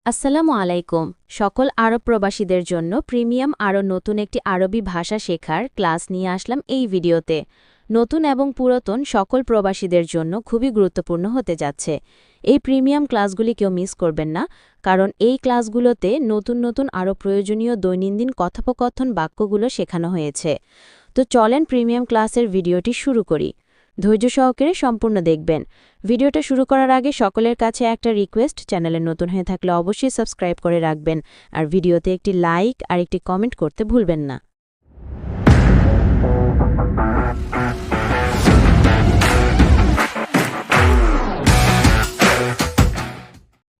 আসসালামু আলাইকুম। সকল আরব প্রবাসীদের জন্য প্রিমিয়াম আরও নতুন একটি আরবি ভাষা শেখার ক্লাস নিয়ে আসলাম এই ভিডিওতে। নতুন এবং পুরাতন সকল প্রবাসীদের জন্য খুবই গুরুত্বপূর্ণ হতে যাচ্ছে। এই প্রিমিয়াম ক্লাসগুলি কেউ মিস করবেন না, কারণ এই ক্লাসগুলোতে নতুন নতুন আরও প্রয়োজনীয় দৈনন্দিন কথোপকথন বাক্যগুলো শেখানো হয়েছে। তো চলেন প্রিমিয়াম ক্লাসের ভিডিওটি শুরু করি। ধৈর্য সহকারে সম্পূর্ণ দেখবেন। ভিডিওটা শুরু করার আগে সকলের কাছে একটা রিকোয়েস্ট, চ্যানেলে নতুন হয়ে থাকলে অবশ্যই সাবস্ক্রাইব করে রাখবেন, আর ভিডিওতে একটি লাইক আর একটি কমেন্ট করতে ভুলবেন না।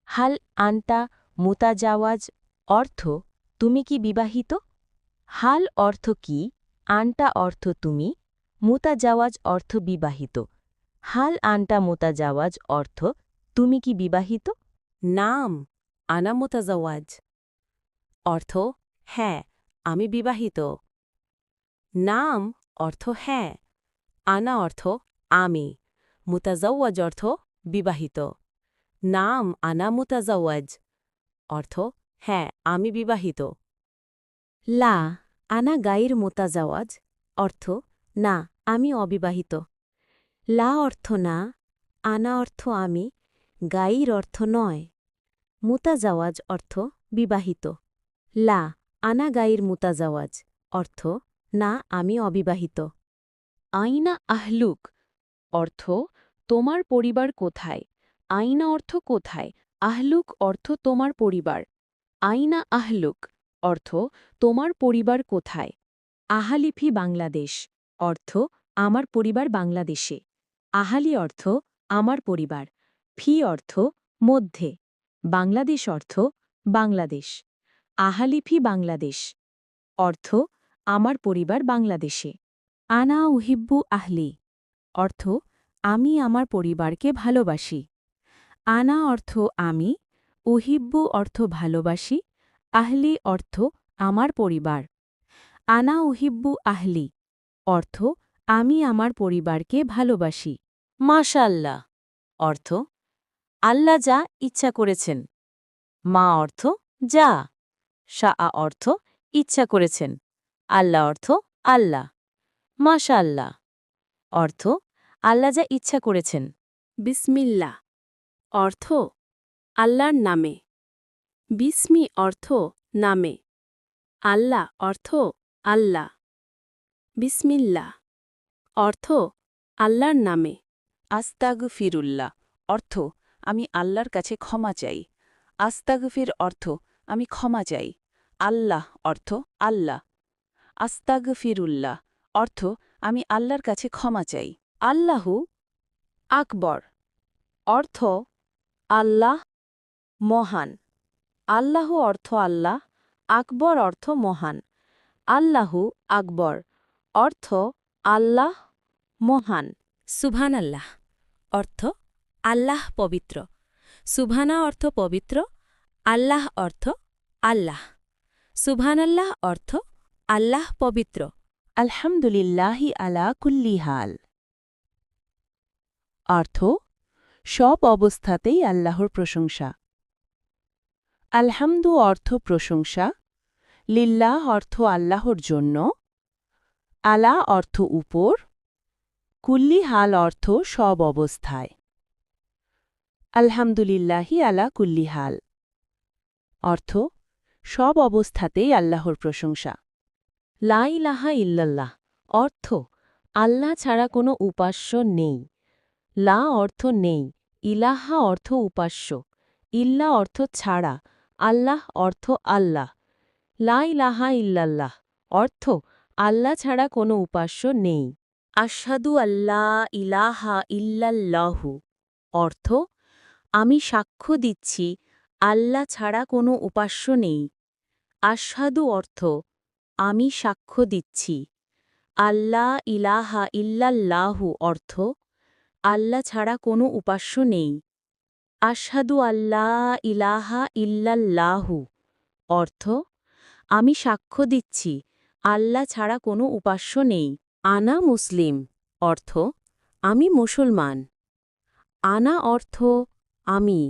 হাল আন্তা মুতাজাওয়াজ অর্থ তুমি কি বিবাহিত? হাল অর্থ কি, আন্তা অর্থ তুমি, মুতাজাওয়াজ অর্থ বিবাহিত। হাল আন্টা মুতাজাওয়াজ অর্থ তুমি কি বিবাহিত? নাম আনা মুতাজাওয়াজ অর্থ হ্যাঁ আমি বিবাহিত। নাম অর্থ হ্যাঁ, আনা অর্থ আমি, মুতাজাওয়াজ অর্থ বিবাহিত। নাম আনা মুতাজাওয়াজ অর্থ হ্যাঁ আমি বিবাহিত। লা আনা গাইর মুতাজাওয়াজ অর্থ না আমি অবিবাহিত। লা অর্থ না, আনা অর্থ আমি, গাইর অর্থ নয়, মুতাজাওয়াজ অর্থ বিবাহিত। লা আনা গাইর মুতাজাওয়াজ অর্থ না আমি অবিবাহিত। আইনা আহলুক অর্থ তোমার পরিবার কোথায়। আইনা অর্থ কোথায়, আহলুক অর্থ তোমার পরিবার। আইনা আহলুক অর্থ তোমার পরিবার কোথায়। আহালিফি বাংলাদেশ অর্থ আমার পরিবার বাংলাদেশে। আহালি অর্থ আমার পরিবার, ফি অর্থ মধ্যে, বাংলাদেশ অর্থ বাংলাদেশ। আহালিফি বাংলাদেশ অর্থ আমার পরিবার বাংলাদেশে। আনা উহিব্বু আহলি অর্থ আমি আমার পরিবারকে ভালোবাসি। আনা অর্থ আমি, উহিব্বু অর্থ ভালোবাসি, আহলি অর্থ আমার পরিবার। আনা উহিব্বু আহলি অর্থ আমি আমার পরিবারকে ভালোবাসি। মাশাআল্লাহ অর্থ আল্লাহ যা ইচ্ছা করেছেন। মা অর্থ যা, শাআ অর্থ ইচ্ছা করেছেন, আল্লাহ অর্থ আল্লাহ। মাশাআল্লাহ অর্থ আল্লাহ যা ইচ্ছা করেছেন। বিসমিল্লাহ অর্থ আল্লাহর নামে। বিসমি অর্থ নামে, আল্লাহ অর্থ আল্লাহ। বিসমিল্লাহ অর্থ আল্লাহর নামে। আস্তাগফিরুল্লাহ অর্থ আমি আল্লাহর কাছে ক্ষমা চাই। আস্তাগফির অর্থ আমি ক্ষমা চাই। আল্লাহ অর্থ আল্লাহ। আস্তাগফিরুল্লাহ অর্থ আমি আল্লাহর কাছে ক্ষমা চাই। আল্লাহু আকবর অর্থ আল্লাহ মহান। আল্লাহ অর্থ আল্লাহ, আকবর অর্থ মহান। আল্লাহু আকবর অর্থ আল্লাহ মহান। সুবহানাল্লাহ অর্থ আল্লাহ পবিত্র। সুবহানা অর্থ পবিত্র, আল্লাহ অর্থ আল্লাহ। সুবহানাল্লাহ অর্থ আল্লাহ পবিত্র। আলহামদুলিল্লাহি আলা কুল্লি হাল অর্থ সব অবস্থাতেই আল্লাহর প্রশংসা। আলহামদু অর্থ প্রশংসা, লিল্লাহ অর্থ আল্লাহর জন্য, আলা অর্থ উপর, কুল্লি হাল অর্থ সব অবস্থায়। আলহামদুলিল্লাহি আলা কুল্লি হাল অর্থ সব অবস্থাতেই আল্লাহর প্রশংসা। লা ইলাহা ইল্লাল্লাহ অর্থ আল্লাহ ছাড়া কোনো উপাস্য নেই। লা অর্থ নেই, ইলাহা অর্থ উপাস্য, ইল্লা অর্থ ছাড়া, আল্লাহ অর্থ আল্লাহ। লা ইলাহা ইল্লাল্লাহ অর্থ আল্লাহ ছাড়া কোনো উপাস্য নেই। আশহাদু আল্লা ইলাহা ইল্লাল্লাহু অর্থ আমি সাক্ষ্য দিচ্ছি আল্লাহ ছাড়া কোনো উপাস্য নেই। আশহাদু অর্থ আমি সাক্ষ্য দিচ্ছি। আল্লাহ ইলাহা ইল্লাল্লাহু অর্থ আল্লাহ ছাড়া কোনো উপাস্য নেই। আশহাদু আল্লাহ ইলাহা ইল্লাল্লাহু অর্থ আমি সাক্ষ্য দিচ্ছি আল্লাহ ছাড়া কোনো উপাস্য নেই। আনা মুসলিম অর্থ আমি মুসলমান। আনা অর্থ আমি,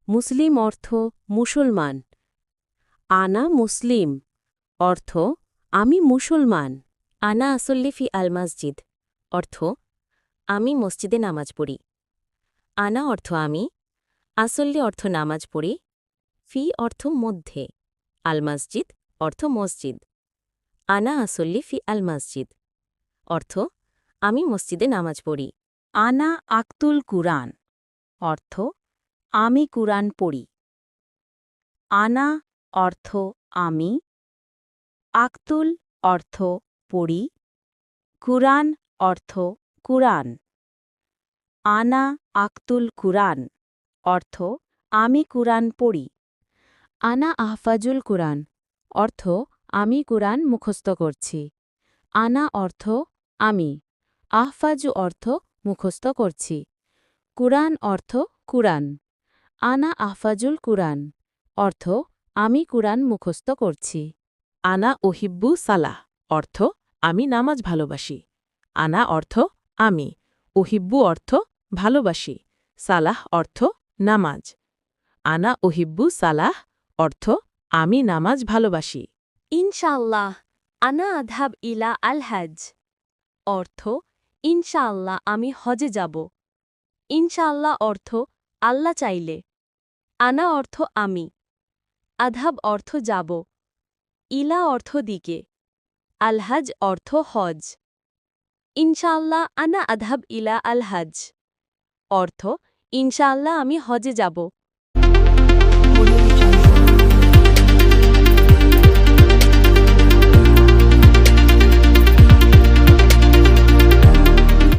মুসলিম অর্থ মুসলমান। আনা মুসলিম অর্থ আমি মুসলমান। আনা আসল্লি ফি আল মসজিদ অর্থ আমি মসজিদে নামাজ পড়ি। আনা অর্থ আমি, আসল্লি অর্থ নামাজ পড়ি, ফি অর্থ মধ্যে, আল মসজিদ অর্থ মসজিদ। আনা আসল্লি ফি আল মসজিদ অর্থ আমি মসজিদে নামাজ পড়ি। আনা আক্তুল কুরআন অর্থ আমি কুরআন পড়ি। আনা অর্থ আমি, আক্তুল অর্থ পড়ি, কুরআন অর্থ কুরআন। আনা আক্তুল কুরআন অর্থ আমি কুরআন পড়ি। আনা আহফাজুল কুরআন অর্থ আমি কুরআন মুখস্থ করছি। আনা অর্থ আমি, আহফাজু অর্থ মুখস্থ করছি, কুরআন অর্থ কুরআন। আনা আহফাজুল কুরআন অর্থ আমি কুরআন মুখস্থ করছি। আনা ওহিব্বু সালাহ অর্থ আমি নামাজ ভালোবাসি। আনা অর্থ আমি, ওহিব্বু অর্থ ভালোবাসি, সালাহ অর্থ নামাজ। আনা ওহিব্বু সালাহ অর্থ আমি নামাজ ভালোবাসি। ইনশাআল্লাহ আনা আধাব ইলা আল হজ অর্থ ইনশাআল্লাহ আমি হজে যাব। ইনশাআল্লাহ অর্থ আল্লাহ চাইলে। আনা অর্থ আমি, আধাব অর্থ যাব, ইলা অর্থ দিকে, আল হজ অর্থ হজ। ইনশাআল্লাহ আনা আধাব ইলা আল হজ অর্থ ইনশাআল্লাহ আমি হজে যাব।